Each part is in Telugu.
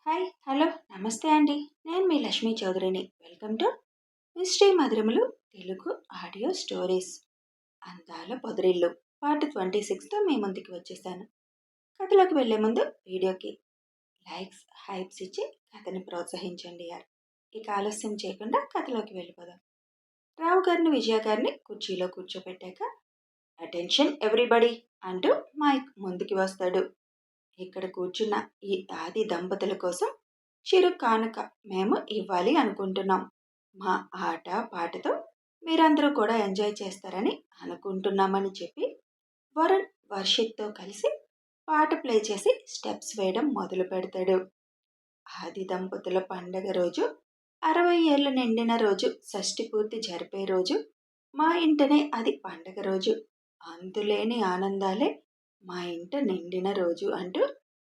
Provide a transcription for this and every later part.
హాయ్ హలో నమస్తే అండి. నేను మీ లక్ష్మీ చౌదరిని. వెల్కమ్ టు మిస్టరీ మధురములు తెలుగు ఆడియో స్టోరీస్. అందాల పొదరిల్లు పార్ట్ 26తో మీ ముందుకు వచ్చేసాను. కథలోకి వెళ్లే ముందు వీడియోకి లైక్స్ హైప్స్ ఇచ్చి కథని ప్రోత్సహించండి యార్. ఇక ఆలస్యం చేయకుండా కథలోకి వెళ్ళిపోదాం. రావు గారిని విజయ గారిని కుర్చీలో కూర్చోపెట్టాక అటెన్షన్ ఎవ్రీబడి అంటూ మైక్ ముందుకి వస్తాడు. ఇక్కడ కూర్చున్న ఈ ఆది దంపతుల కోసం చిరు కానుక మేము ఇవ్వాలి అనుకుంటున్నాం. మా ఆట పాటతో మీరందరూ కూడా ఎంజాయ్ చేస్తారని అనుకుంటున్నామని చెప్పి వరుణ్ వర్షిత్తో కలిసి పాట ప్లే చేసి స్టెప్స్ వేయడం మొదలు పెడతాడు. ఆది దంపతుల పండగ రోజు, 60 ఏళ్ళు నిండిన రోజు, షష్ఠి పూర్తి జరిపే రోజు, మా ఇంటనే అది పండగ రోజు, అంతులేని ఆనందాలే మా ఇంట నిండిన రోజు అంటూ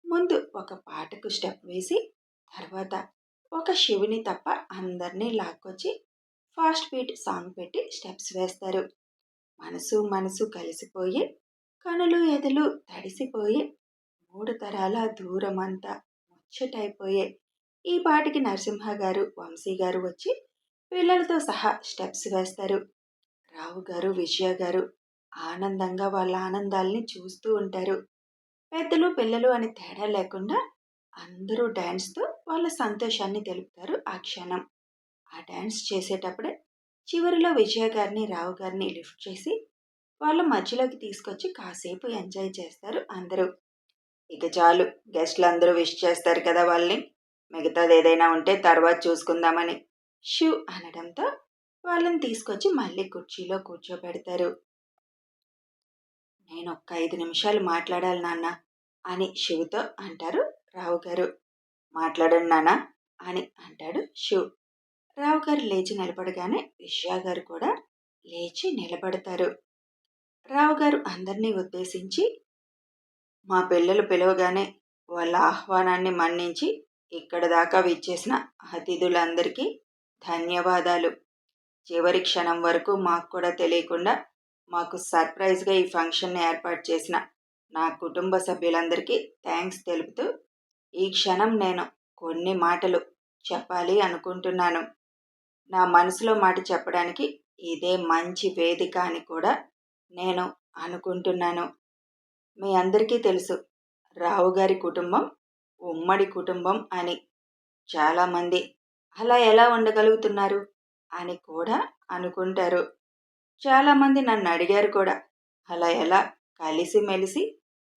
ముందు ఒక పాటకు స్టెప్ వేసి తర్వాత ఒక శివుని తప్ప అందరినీ లాక్కొచ్చి ఫాస్ట్ బీట్ సాంగ్ పెట్టి స్టెప్స్ వేస్తారు. మనసు మనసు కలిసిపోయి కనులు ఎదలు తడిసిపోయి 3 తరాల దూరమంతా ముచ్చటైపోయే ఈ పాటికి నరసింహ గారు వంశీ గారు వచ్చి పిల్లలతో సహా స్టెప్స్ వేస్తారు. రావు గారు విజయ గారు ఆనందంగా వాళ్ళ ఆనందాల్ని చూస్తూ ఉంటారు. పెద్దలు పిల్లలు అని తేడా లేకుండా అందరూ డ్యాన్స్తో వాళ్ళ సంతోషాన్ని తెలుపుతారు. ఆ క్షణం ఆ డ్యాన్స్ చేసేటప్పుడే చివరిలో విజయ గారిని రావు గారిని లిఫ్ట్ చేసి వాళ్ళ మధ్యలోకి తీసుకొచ్చి కాసేపు ఎంజాయ్ చేస్తారు అందరూ. ఇక చాలు, గెస్ట్లు అందరూ విష్ చేస్తారు కదా వాళ్ళని, మిగతాది ఏదైనా ఉంటే తర్వాత చూసుకుందామని షివ్ అనడంతో వాళ్ళని తీసుకొచ్చి మళ్ళీ కుర్చీలో కూర్చోబెడతారు. నేను ఒక్క 5 నిమిషాలు మాట్లాడాలి నాన్న అని శివుతో అంటారు రావు గారు. మాట్లాడండి నాన్న అని అంటాడు శివ్. రావు గారు లేచి నిలబడగానే విజయ గారు కూడా లేచి నిలబడతారు. రావు గారు అందరినీ ఉద్దేశించి, మా పిల్లలు పిలవగానే వాళ్ళ ఆహ్వానాన్ని మన్నించి ఇక్కడ దాకా విచ్చేసిన అతిథులందరికీ ధన్యవాదాలు. చివరి క్షణం వరకు మాకు కూడా తెలియకుండా మాకు సర్ప్రైజ్గా ఈ ఫంక్షన్ని ఏర్పాటు చేసిన నా కుటుంబ సభ్యులందరికీ థ్యాంక్స్ తెలుపుతూ ఈ క్షణం నేను కొన్ని మాటలు చెప్పాలి అనుకుంటున్నాను. నా మనసులో మాట చెప్పడానికి ఇదే మంచి వేదిక అని కూడా నేను అనుకుంటున్నాను. మీ అందరికీ తెలుసు, రావు గారి కుటుంబం ఉమ్మడి కుటుంబం అని. చాలామంది అలా ఎలా ఉండగలుగుతున్నారు అని కూడా అనుకుంటారు. చాలామంది నన్ను అడిగారు కూడా, అలా ఎలా కలిసిమెలిసి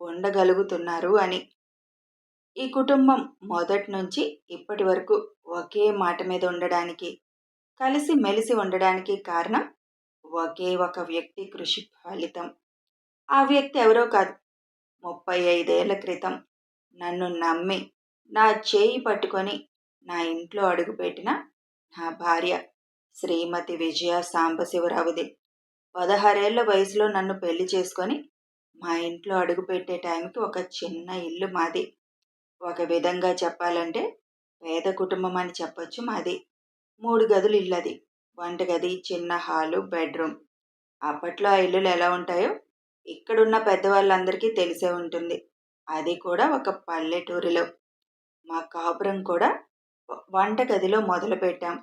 ఉండగలుగుతున్నారు అని. ఈ కుటుంబం మొదటి నుంచి ఇప్పటి వరకు ఒకే మాట మీద ఉండడానికి, కలిసి మెలిసి ఉండడానికి కారణం ఒకే ఒక వ్యక్తి కృషి ఫలితం. ఆ వ్యక్తి ఎవరో కాదు, 35 ఏళ్ల క్రితం నన్ను నమ్మి నా చేయి పట్టుకొని నా ఇంట్లో అడుగుపెట్టిన నా భార్య శ్రీమతి విజయ సాంబశివరావుది. 16 ఏళ్ల వయసులో నన్ను పెళ్లి చేసుకొని మా ఇంట్లో అడుగుపెట్టే టైంకి ఒక చిన్న ఇల్లు మాది. ఒక విధంగా చెప్పాలంటే పేద కుటుంబం అని చెప్పొచ్చు మాది. 3 గదులు ఇల్లు అది. వంటగది, చిన్న హాలు, బెడ్రూమ్. అప్పట్లో ఆ ఇల్లులు ఎలా ఉంటాయో ఇక్కడున్న పెద్దవాళ్ళందరికీ తెలిసే ఉంటుంది. అది కూడా ఒక పల్లెటూరిలో. మా కాపురం కూడా వంటగదిలో మొదలుపెట్టాం.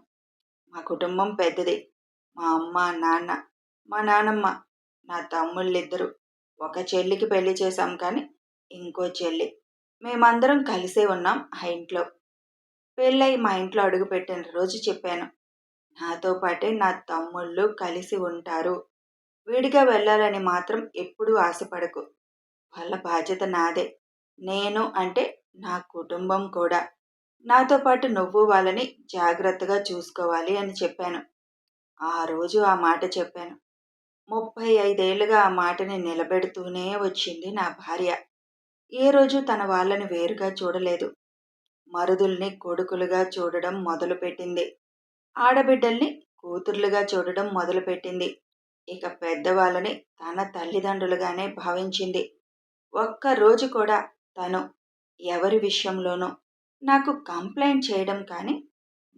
మా కుటుంబం పెద్దది. మా అమ్మ నాన్న, మా నానమ్మ, నా తమ్ముళ్ళిద్దరూ. ఒక చెల్లికి పెళ్లి చేశాం కానీ ఇంకో చెల్లి. మేమందరం కలిసే ఉన్నాం ఆ ఇంట్లో. పెళ్ళై మా ఇంట్లో అడుగుపెట్టిన రోజు చెప్పాను, నాతో పాటే నా తమ్ముళ్ళు కలిసి ఉంటారు. విడిగా వెళ్ళాలని మాత్రం ఎప్పుడూ ఆశపడకు. వాళ్ళ బాధ్యత నాదే. నేను అంటే నా కుటుంబం కూడా. నాతో పాటు నువ్వు వాళ్ళని జాగ్రత్తగా చూసుకోవాలి అని చెప్పాను. ఆ రోజు ఆ మాట చెప్పాను. 35 ఏళ్లుగా ఆ మాటని నిలబెడుతూనే వచ్చింది నా భార్య. ఏ రోజు తన వాళ్ళని వేరుగా చూడలేదు. మరుదుల్ని కొడుకులుగా చూడడం మొదలుపెట్టింది. ఆడబిడ్డల్ని కూతుర్లుగా చూడడం మొదలుపెట్టింది. ఇక పెద్దవాళ్ళని తన తల్లిదండ్రులుగానే భావించింది. ఒక్కరోజు కూడా తను ఎవరి విషయంలోనూ నాకు కంప్లైంట్ చేయడం కానీ,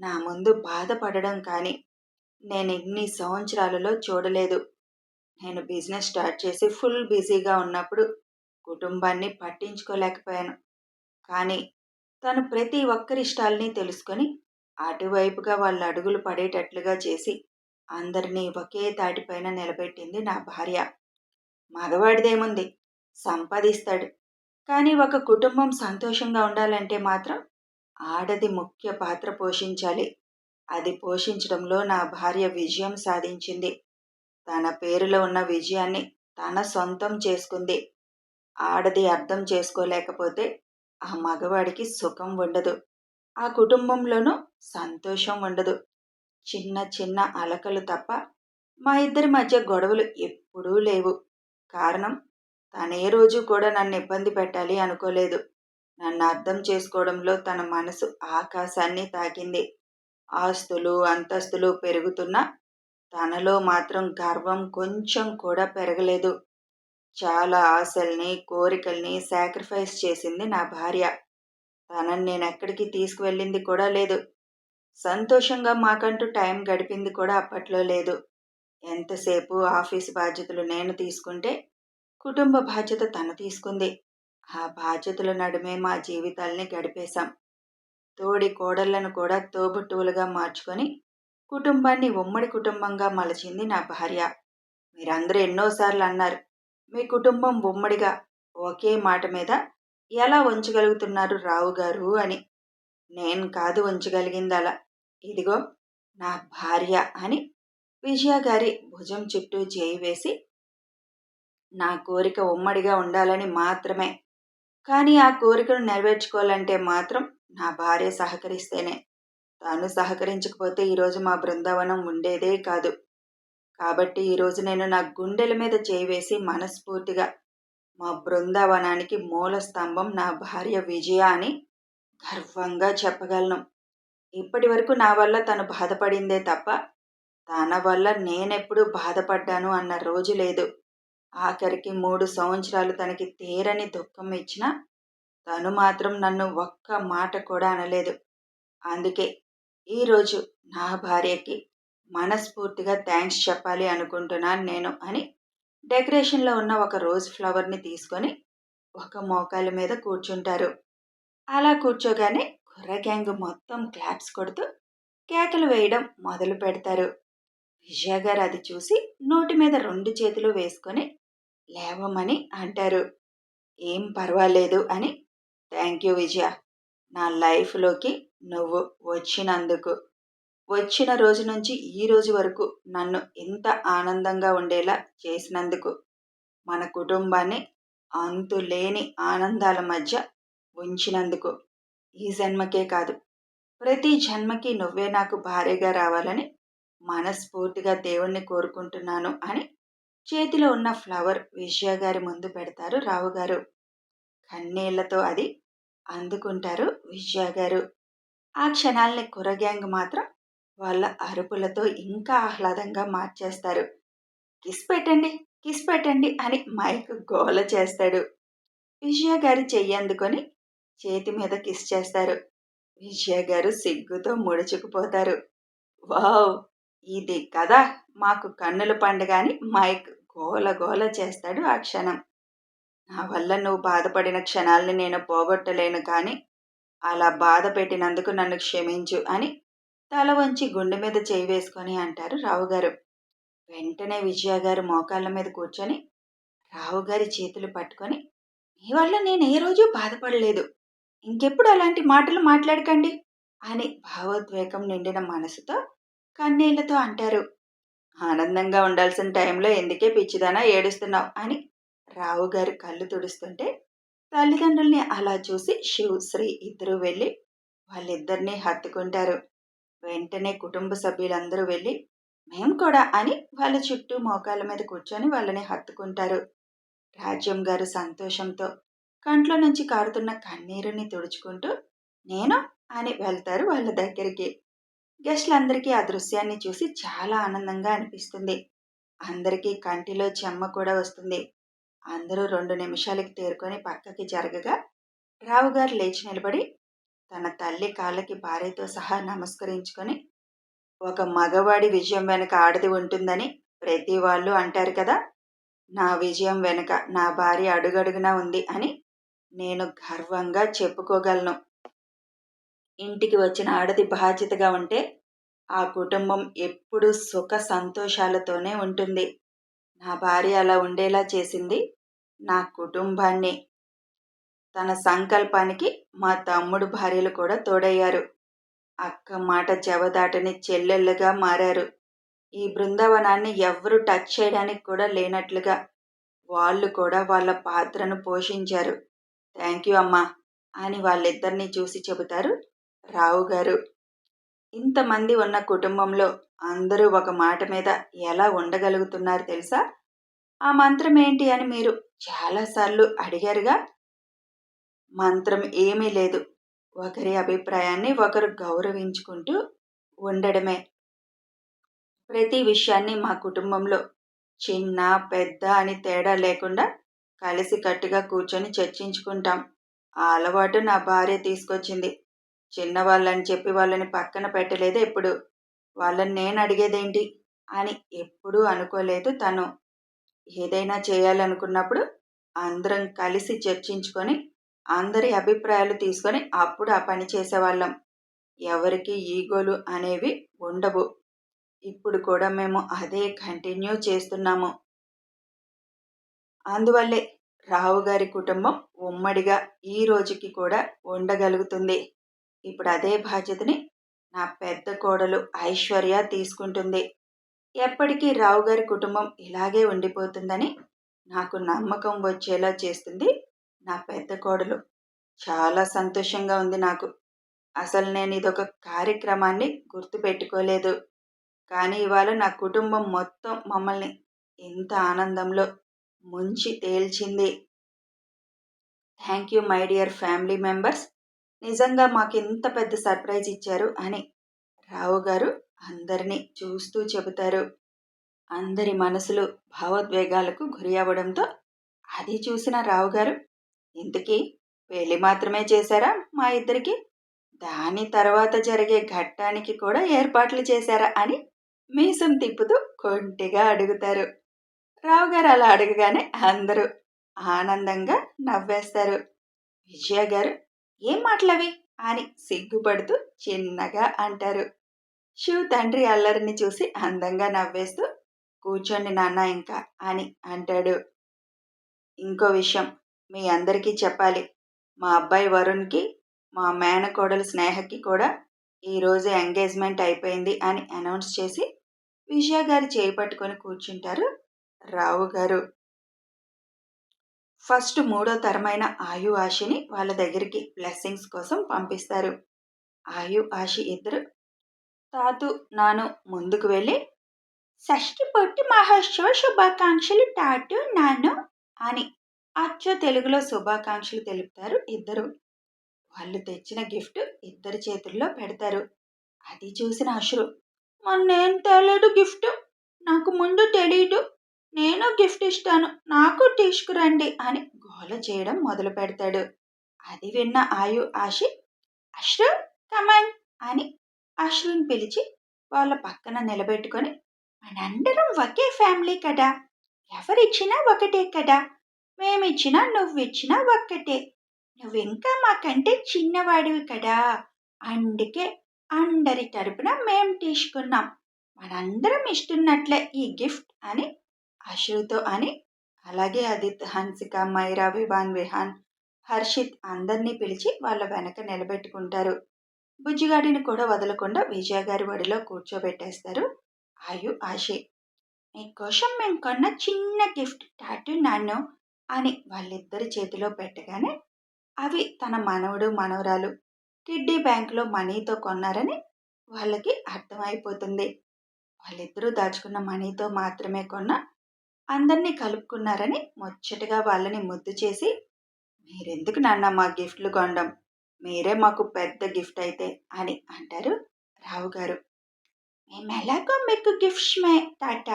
నా ముందు బాధపడడం కానీ నేను ఇన్ని సంవత్సరాలలో చూడలేదు. నేను బిజినెస్ స్టార్ట్ చేసి ఫుల్ బిజీగా ఉన్నప్పుడు కుటుంబాన్ని పట్టించుకోలేకపోయాను. కానీ తను ప్రతి ఒక్కరి ఇష్టాల్ని తెలుసుకొని అటువైపుగా వాళ్ళ అడుగులు పడేటట్లుగా చేసి అందరినీ ఒకే తాటిపైన నిలబెట్టింది నా భార్య. మగవాడిదేముంది, సంపాదిస్తాడు. కానీ ఒక కుటుంబం సంతోషంగా ఉండాలంటే మాత్రం ఆడది ముఖ్య పాత్ర పోషించాలి. అది పోషించడంలో నా భార్య విజయం సాధించింది. తన పేరులో ఉన్న విజయాన్ని తన సొంతం చేసుకుంది. ఆడది అర్థం చేసుకోలేకపోతే ఆ మగవాడికి సుఖం ఉండదు. ఆ కుటుంబంలోనూ సంతోషం ఉండదు. చిన్న చిన్న అలకలు తప్ప మా ఇద్దరి మధ్య గొడవలు ఎప్పుడూ లేవు. కారణం, తనే రోజు కూడా నన్ను ఇబ్బంది పెట్టాలి అనుకోలేదు. నన్ను అర్థం చేసుకోవడంలో తన మనసు ఆకాశాన్ని తాకింది. ఆస్తులు, అంతస్తులు పెరుగుతున్నా తనలో మాత్రం గర్వం కొంచెం కూడా పెరగలేదు. చాలా ఆశల్ని, కోరికల్ని సాక్రిఫైస్ చేసింది నా భార్య. తనని నేనెక్కడికి తీసుకువెళ్ళింది కూడా లేదు. సంతోషంగా మాకంటూ టైం గడిపింది కూడా అప్పట్లో లేదు. ఎంతసేపు ఆఫీసు బాధ్యతలు నేను తీసుకుంటే, కుటుంబ బాధ్యత తను తీసుకుంది. ఆ బాధ్యతల నడుమే మా జీవితాల్ని గడిపేశాం. తోడి కోడళ్లను కూడా తోబుట్టువులుగా మార్చుకొని, కుటుంబాన్ని ఉమ్మడి కుటుంబంగా మలచింది నా భార్య. మీరందరూ ఎన్నోసార్లు అన్నారు, మీ కుటుంబం ఉమ్మడిగా ఒకే మాట మీద ఎలా ఉంచగలుగుతున్నారు రావు గారు అని. నేను కాదు ఉంచగలిగింది అలా. ఇదిగో నా భార్య అని విజయ గారి భుజం చుట్టూ చేయి వేసి, నా కోరిక ఉమ్మడిగా ఉండాలని మాత్రమే. కానీ ఆ కోరికను నెరవేర్చుకోవాలంటే మాత్రం నా భార్య సహకరిస్తేనే. తాను సహకరించకపోతే ఈరోజు మా బృందావనం ఉండేదే కాదు. కాబట్టి ఈరోజు నేను నా గుండెల మీద చేయి వేసి మనస్ఫూర్తిగా మా బృందావనానికి మూల స్తంభం నా భార్య విజయ అని గర్వంగా చెప్పగలను. ఇప్పటి వరకు నా వల్ల తను బాధపడిందే తప్ప, తన వల్ల నేనెప్పుడు బాధపడ్డాను అన్న రోజు లేదు. ఆఖరికి 3 సంవత్సరాలు తనకి తీరని దుఃఖం ఇచ్చినా తను మాత్రం నన్ను ఒక్క మాట కూడా అనలేదు. అందుకే ఈరోజు నా భార్యకి మనస్ఫూర్తిగా థ్యాంక్స్ చెప్పాలి అనుకుంటున్నాను నేను అని డెకరేషన్లో ఉన్న ఒక రోజ్ ఫ్లవర్ని తీసుకొని ఒక మోకాలి మీద కూర్చుంటారు. అలా కూర్చోగానే కుర్ర గ్యాంగ్ మొత్తం క్లాప్స్ కొడుతూ కేకలు వేయడం మొదలు పెడతారు. విజయ గారు అది చూసి నోటి మీద 2 చేతులు వేసుకొని లేవమని అంటారు. ఏం పర్వాలేదు అని. థ్యాంక్ యూ విజయ, నా లైఫ్లోకి నువ్వు వచ్చినందుకు. వచ్చిన రోజు నుంచి ఈ రోజు వరకు నన్ను ఇంత ఆనందంగా ఉండేలా చేసినందుకు. మన కుటుంబాన్ని అంతులేని ఆనందాల మధ్య ఉంచినందుకు. ఈ జన్మకే కాదు, ప్రతి జన్మకి నువ్వే నాకు భార్యగా రావాలని మనస్ఫూర్తిగా దేవుణ్ణి కోరుకుంటున్నాను అని చేతిలో ఉన్న ఫ్లవర్ విజయ గారి ముందు పెడతారు రావుగారు. కన్నీళ్లతో అది అందుకుంటారు విజయ గారు. ఆ క్షణాల్ని కుర్ర గ్యాంగ్ మాత్రం వాళ్ళ అరుపులతో ఇంకా ఆహ్లాదంగా మార్చేస్తారు. కిస్ పెట్టండి, కిస్ పెట్టండి అని మైక్ గోల చేస్తాడు. విజయ గారి చెయ్యి అందుకొని చేతి మీద కిస్ చేస్తారు. విజయ గారు సిగ్గుతో ముడుచుకుపోతారు. వావ్, ఇది కదా మాకు కన్నుల పండుగ అని మైక్ గోల గోల చేస్తాడు ఆ క్షణం. నా వల్ల నువ్వు బాధపడిన క్షణాల్ని నేను పోగొట్టలేను, కానీ అలా బాధ పెట్టినందుకు నన్ను క్షమించు అని తల వంచి గుండె మీద చేయి వేసుకొని అంటారు రావుగారు. వెంటనే విజయ గారు మోకాళ్ళ మీద కూర్చొని రావుగారి చేతులు పట్టుకొని, మీ వల్ల నేను ఏ రోజు బాధపడలేదు, ఇంకెప్పుడు అలాంటి మాటలు మాట్లాడకండి అని భావోద్వేగం నిండిన మనసుతో కన్నీళ్లతో అంటారు. ఆనందంగా ఉండాల్సిన టైంలో ఎందుకే పిచ్చిదానా ఏడుస్తున్నావు అని రావుగారు కళ్ళు తుడుస్తుంటే, తల్లిదండ్రుల్ని అలా చూసి శివ్, శ్రీ ఇద్దరూ వెళ్ళి వాళ్ళిద్దరినీ హత్తుకుంటారు. వెంటనే కుటుంబ సభ్యులందరూ వెళ్ళి మేం కూడా అని వాళ్ళ చుట్టూ మోకాళ్ళ మీద కూర్చొని వాళ్ళని హత్తుకుంటారు. రాజ్యం గారు సంతోషంతో కంట్లో నుంచి కారుతున్న కన్నీరుని తుడుచుకుంటూ నేను అని వెళ్తారు వాళ్ళ దగ్గరికి. గెస్టులందరికీ ఆ దృశ్యాన్ని చూసి చాలా ఆనందంగా అనిపిస్తుంది. అందరికీ కంటిలో చెమ్మ కూడా వస్తుంది. అందరూ 2 నిమిషాలకి తేరుకొని పక్కకి జరగగా రావుగారు లేచి నిలబడి తన తల్లి కాళ్ళకి భార్యతో సహా నమస్కరించుకొని, ఒక మగవాడి విజయం వెనుక ఆడది ఉంటుందని ప్రతి వాళ్ళు అంటారు కదా, నా విజయం వెనుక నా భార్య అడుగడుగునా ఉంది అని నేను గర్వంగా చెప్పుకోగలను. ఇంటికి వచ్చిన ఆడది బాధ్యతగా ఉంటే ఆ కుటుంబం ఎప్పుడూ సుఖ సంతోషాలతోనే ఉంటుంది. నా భార్య అలా ఉండేలా చేసింది. నా కుటుంబాన్ని. తన సంకల్పానికి మా తమ్ముడు భార్యలు కూడా తోడయ్యారు. అక్క మాట జవదాటని చెల్లెళ్ళుగా మారారు. ఈ బృందావనాన్ని ఎవ్వరూ టచ్ చేయడానికి కూడా లేనట్లుగా వాళ్ళు కూడా వాళ్ళ పాత్రను పోషించారు. థ్యాంక్ యూ అమ్మా! అని వాళ్ళిద్దరినీ చూసి చెబుతారు రావుగారు. ఇంతమంది ఉన్న కుటుంబంలో అందరూ ఒక మాట మీద ఎలా ఉండగలుగుతున్నారు తెలుసా? ఆ మంత్రం ఏంటి అని మీరు చాలా సార్లు అడిగారుగా? మంత్రం ఏమీ లేదు. ఒకరి అభిప్రాయాన్ని ఒకరు గౌరవించుకుంటూ ఉండడమే. ప్రతి విషయాన్ని మా కుటుంబంలో చిన్న, పెద్ద అని తేడా లేకుండా కలిసికట్టుగా కూర్చొని చర్చించుకుంటాం. ఆ అలవాటు నా భార్య తీసుకొచ్చింది. చిన్నవాళ్ళని చెప్పి వాళ్ళని పక్కన పెట్టలేదు ఎప్పుడు. వాళ్ళని నేను అడిగేదేంటి అని ఎప్పుడూ అనుకోలేదు తను. ఏదైనా చేయాలనుకున్నప్పుడు అందరం కలిసి చర్చించుకొని, అందరి అభిప్రాయాలు తీసుకొని అప్పుడు ఆ పని చేసేవాళ్ళం. ఎవరికి ఈగోలు అనేవి ఉండవు. ఇప్పుడు కూడా మేము అదే కంటిన్యూ చేస్తున్నాము. అందువల్లే రావుగారి కుటుంబం ఉమ్మడిగా ఈ రోజుకి కూడా ఉండగలుగుతుంది. ఇప్పుడు అదే బాధ్యతని నా పెద్ద కోడలు ఐశ్వర్య తీసుకుంటుంది. ఎప్పటికీ రావుగారి కుటుంబం ఇలాగే ఉండిపోతుందని నాకు నమ్మకం వచ్చేలా చేస్తుంది నా పెద్ద కోడలు. చాలా సంతోషంగా ఉంది నాకు. అసలు నేను ఇదొక కార్యక్రమాన్ని గుర్తుపెట్టుకోలేదు. కానీ ఇవాళ నా కుటుంబం మొత్తం మమ్మల్ని ఇంత ఆనందంలో ముంచి తేల్చింది. Thank you my dear family members. నిజంగా మాకింత పెద్ద సర్ప్రైజ్ ఇచ్చారు అని రావుగారు అందరినీ చూస్తూ చెబుతారు. అందరి మనసులు భావోద్వేగాలకు గురి అవ్వడంతో అది చూసిన రావుగారు, ఇంతకీ పెళ్లి మాత్రమే చేశారా మా ఇద్దరికి? దాని తర్వాత జరిగే ఘట్టానికి కూడా ఏర్పాట్లు చేశారా అని మీసం తిప్పుతూ కొంటిగా అడుగుతారు. రావుగారు అలా అడగగానే అందరూ ఆనందంగా నవ్వేస్తారు. విజయ గారు, ఏం మాటలవి అని సిగ్గుపడుతూ చిన్నగా అంటారు. శివ్ తండ్రి అల్లరిని చూసి అందంగా నవ్వేస్తూ, కూర్చోండి నాన్న ఇంకా అని అంటాడు. ఇంకో విషయం మీ అందరికీ చెప్పాలి. మా అబ్బాయి వరుణ్కి, మా మేనకోడలు స్నేహకి కూడా ఈరోజు ఎంగేజ్మెంట్ అయిపోయింది అని అనౌన్స్ చేసి విజయ గారు చేయి పట్టుకొని కూర్చుంటారు రావు గారు. ఫస్ట్ మూడో తరమైన ఆయు ఆశిని వాళ్ళ దగ్గరికి బ్లెస్సింగ్స్ కోసం పంపిస్తారు. ఆయు ఆశి ఇద్దరు తాతు నాను ముందుకు వెళ్ళి, షష్ఠి పొట్టి మహోత్సవ శుభాకాంక్షలు తాటు నాను అని అచ్చ తెలుగులో శుభాకాంక్షలు తెలుపుతారు ఇద్దరు. వాళ్ళు తెచ్చిన గిఫ్ట్ ఇద్దరి చేతుల్లో పెడతారు. అది చూసిన అశ్రు, మొన్నేం తేలేదు గిఫ్ట్, నాకు ముందు తెలీదు, నేను గిఫ్ట్ ఇస్తాను, నాకు తీసుకురండి అని గోల చేయడం మొదలు పెడతాడు. అది విన్న ఆయు ఆశి, అశ్రు కమాన్ అని అశ్రుని పిలిచి వాళ్ళ పక్కన నిలబెట్టుకొని, మనందరం ఒకే ఫ్యామిలీ కదా, ఎవరిచ్చినా ఒకటే కదా, మేమిచ్చినా నువ్విచ్చినా ఒక్కటే, నువ్వింకా మాకంటే చిన్నవాడివి కదా, అందుకే అందరి తరపున మేం తీసుకున్నాం, మనందరం ఇస్తున్నట్లే ఈ గిఫ్ట్ అని అశ్రుతో అని, అలాగే ఆదిత్, హన్సిక, మైరా, వివాన్, విహాన్, హర్షిత్ అందరినీ పిలిచి వాళ్ళ వెనక నిలబెట్టుకుంటారు. బుజ్జిగాడిని కూడా వదలకుండా విజయ గారి ఒడిలో కూర్చోబెట్టేస్తారు ఆయు ఆశి. మీకోసం మేము కొన్న చిన్న గిఫ్ట్ టాటూ నాన్ను అని వాళ్ళిద్దరి చేతిలో పెట్టగానే అవి తన మనవడు మనవరాలు కిడ్డీ బ్యాంకులో మనీతో కొన్నారని వాళ్ళకి అర్థమైపోతుంది. వాళ్ళిద్దరూ దాచుకున్న మనీతో మాత్రమే కొన్న, అందరినీ కలుపుకున్నారని ముచ్చటగా వాళ్ళని ముద్దు చేసి, మీరెందుకు నాన్న మా గిఫ్ట్లు కొనడం, మీరే మాకు పెద్ద గిఫ్ట్ అయితే అని అంటారు రావుగారు. మేమెలాగో మీకు గిఫ్ట్స్మే తాత,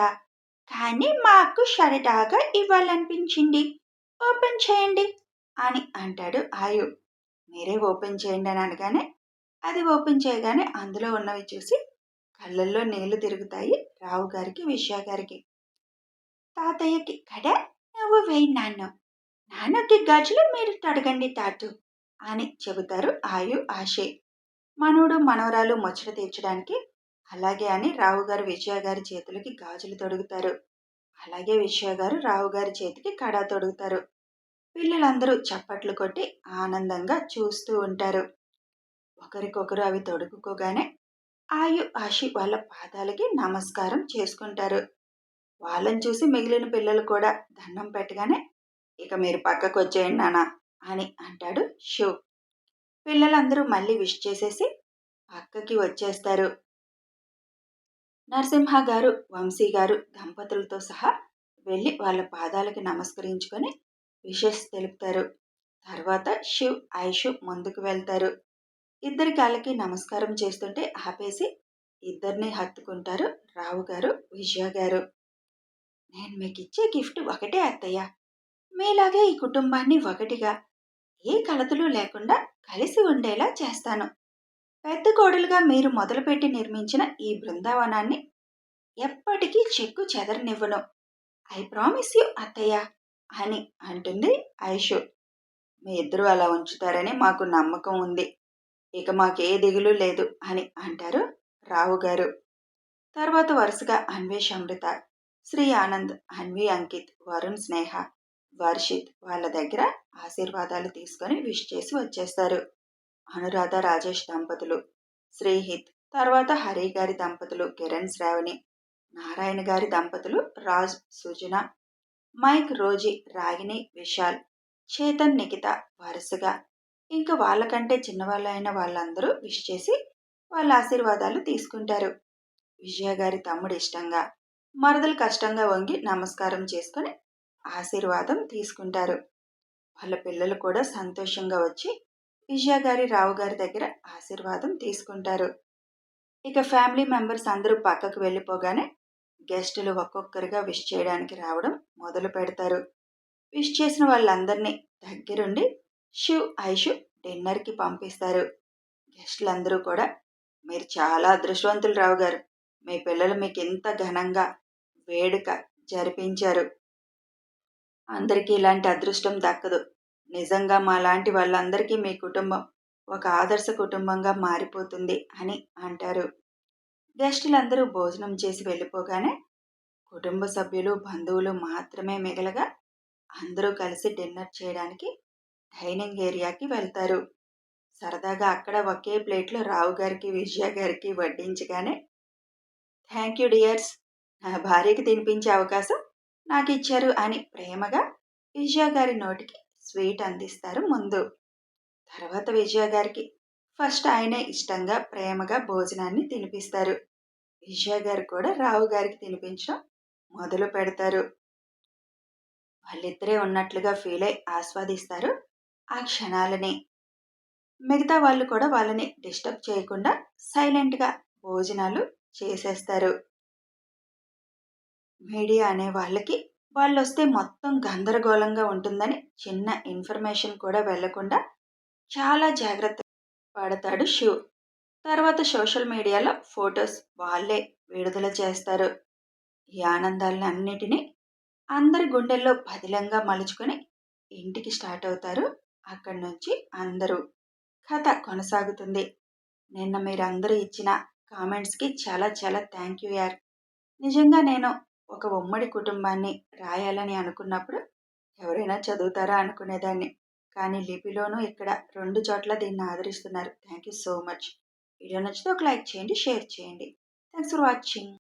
కానీ మాకు సరదాగా ఇవ్వాలనిపించింది, ఓపెన్ చేయండి అని అంటాడు ఆయు. మీరే ఓపెన్ చేయండి అని అనగానే అది ఓపెన్ చేయగానే అందులో ఉన్నవి చూసి కళ్ళల్లో నీళ్లు తిరుగుతాయి రావు గారికి, విజయ గారికి. తాతయ్యకి కడే, నువ్వు వేయి నాన్న, నాన్నకి గాజులు మీరు తొడగండి తాతు అని చెబుతారు ఆయు ఆశే. మనవడు మనవరాలు ముచ్చట తీర్చడానికి అలాగే అని రావు గారు విజయ గారి చేతులకి గాజులు తొడుగుతారు. అలాగే విజయ గారు రావు గారి చేతికి కడా తొడుగుతారు. పిల్లలందరూ చప్పట్లు కొట్టి ఆనందంగా చూస్తూ ఉంటారు. ఒకరికొకరు అవి తొడుగుకోగానే ఆశి వాళ్ళ పాదాలకి నమస్కారం చేసుకుంటారు. వాళ్ళని చూసి మిగిలిన పిల్లలు కూడా దండం పెట్టగానే ఇక మీరు పక్కకు వచ్చేయండి నాన్న అని అంటాడు శివ్. పిల్లలందరూ మళ్ళీ విష్ చేసేసి పక్కకి వచ్చేస్తారు. నరసింహ గారు వంశీ గారు దంపతులతో సహా వెళ్ళి వాళ్ళ పాదాలకి నమస్కరించుకొని విషెస్ తెలుపుతారు. తర్వాత శివ్ ఐషు ముందుకు వెళ్తారు. ఇద్దరి కాళ్ళకి నమస్కారం చేస్తుంటే ఆపేసి ఇద్దరిని హత్తుకుంటారు రావు గారు విజయ గారు. నేను మీకు ఇచ్చే గిఫ్ట్ ఒకటే అత్తయ్య. మీలాగే ఈ కుటుంబాన్ని ఒకటిగా ఏ కలతలు లేకుండా కలిసి ఉండేలా చేస్తాను. పెద్ద కోడలుగా మీరు మొదలుపెట్టి నిర్మించిన ఈ బృందావనాన్ని ఎప్పటికీ చెక్కు చెదరనివ్వను. ఐ ప్రామిస్ యూ అత్తయ్య అని అంటుంది ఐషు. మీ ఇద్దరు అలా ఉంచుతారని మాకు నమ్మకం ఉంది. ఇక మాకే దిగులు లేదు అని అంటారు రావు గారు. తర్వాత వరుసగా అన్వేష్ అమృత, శ్రీ ఆనంద్, అన్వి అంకిత్, వరుణ్ స్నేహ, వర్షిత్ వాళ్ళ దగ్గర ఆశీర్వాదాలు తీసుకొని విష్ చేసి వచ్చేస్తారు. అనురాధ రాజేష్ దంపతులు, శ్రీహిత్, తర్వాత హరి గారి దంపతులు కిరణ్ శ్రావణి, నారాయణ గారి దంపతులు రాజ్ సుజన, మైక్ రోజీ రాగిని విశాల్, చేతన్ నిఖిత వరుసగా ఇంకా వాళ్ళకంటే చిన్నవాళ్ళైన వాళ్ళందరూ విష్ చేసి వాళ్ళ ఆశీర్వాదాలు తీసుకుంటారు. విజయ గారి తమ్ముడు ఇష్టంగా, మరదలు కష్టంగా వంగి నమస్కారం చేసుకుని ఆశీర్వాదం తీసుకుంటారు. వాళ్ళ పిల్లలు కూడా సంతోషంగా వచ్చి విజయ గారి రావు గారి దగ్గర ఆశీర్వాదం తీసుకుంటారు. ఇక ఫ్యామిలీ మెంబర్స్ అందరూ పక్కకు వెళ్ళిపోగానే గెస్టులు ఒక్కొక్కరుగా విష్ చేయడానికి రావడం మొదలు పెడతారు. విష్ చేసిన వాళ్ళందరినీ దగ్గరుండి శివ్ ఐషు డిన్నర్కి పంపిస్తారు. గెస్టులందరూ కూడా మీరు చాలా అదృష్టవంతులు రావు గారు. మీ పిల్లలు మీకు ఇంత ఘనంగా వేడుక జరిపించారు. అందరికీ ఇలాంటి అదృష్టం దక్కదు. నిజంగా మాలాంటి వాళ్ళందరికీ మీ కుటుంబం ఒక ఆదర్శ కుటుంబంగా మారిపోతుంది అని అంటారు. గెస్టులందరూ భోజనం చేసి వెళ్ళిపోగానే కుటుంబ సభ్యులు బంధువులు మాత్రమే మిగలగా అందరూ కలిసి డిన్నర్ చేయడానికి డైనింగ్ ఏరియాకి వెళ్తారు. సరదాగా అక్కడ ఒకే ప్లేట్లో రావు గారికి విజయ గారికి వడ్డించగానే థ్యాంక్ యూ డియర్స్, నా భార్యకి తినిపించే అవకాశం నాకు ఇచ్చారు అని ప్రేమగా విజయ గారి నోటికి స్వీట్ అందిస్తారు ముందు. తర్వాత విజయ గారికి ఫస్ట్ ఆయనే ఇష్టంగా ప్రేమగా భోజనాన్ని తినిపిస్తారు. విజయ గారు కూడా రావు గారికి తినిపించడం మొదలు పెడతారు. వాళ్ళిద్దరే ఉన్నట్లుగా ఫీల్ అయి ఆస్వాదిస్తారు ఆ క్షణాలని. మిగతా వాళ్ళు కూడా వాళ్ళని డిస్టర్బ్ చేయకుండా సైలెంట్గా భోజనాలు చేసేస్తారు. మీడియా అనే వాళ్ళకి వాళ్ళు వస్తే మొత్తం గందరగోళంగా ఉంటుందని చిన్న ఇన్ఫర్మేషన్ కూడా వెళ్లకుండా చాలా జాగ్రత్త పడతాడు శివ్. తర్వాత సోషల్ మీడియాలో ఫొటోస్ వాళ్ళే విడుదల చేస్తారు. ఈ ఆనందాలని అన్నిటినీ అందరి గుండెల్లో పదిలంగా మలుచుకొని ఇంటికి స్టార్ట్ అవుతారు. అక్కడి నుంచి అందరూ కథ కొనసాగుతుంది. నిన్న మీరందరూ ఇచ్చిన కామెంట్స్కి చాలా చాలా థ్యాంక్ యూ యార్. నిజంగా నేను ఒక ఉమ్మడి కుటుంబాన్ని రాయాలని అనుకున్నప్పుడు ఎవరైనా చదువుతారా అనుకునేదాన్ని. కానీ లిపిలోనూ ఇక్కడ 2 చోట్ల దీన్ని ఆదరిస్తున్నారు. Thank you so much. Video నచ్చితే ఒక లైక్ చేయండి, షేర్ చేయండి. Thanks for watching.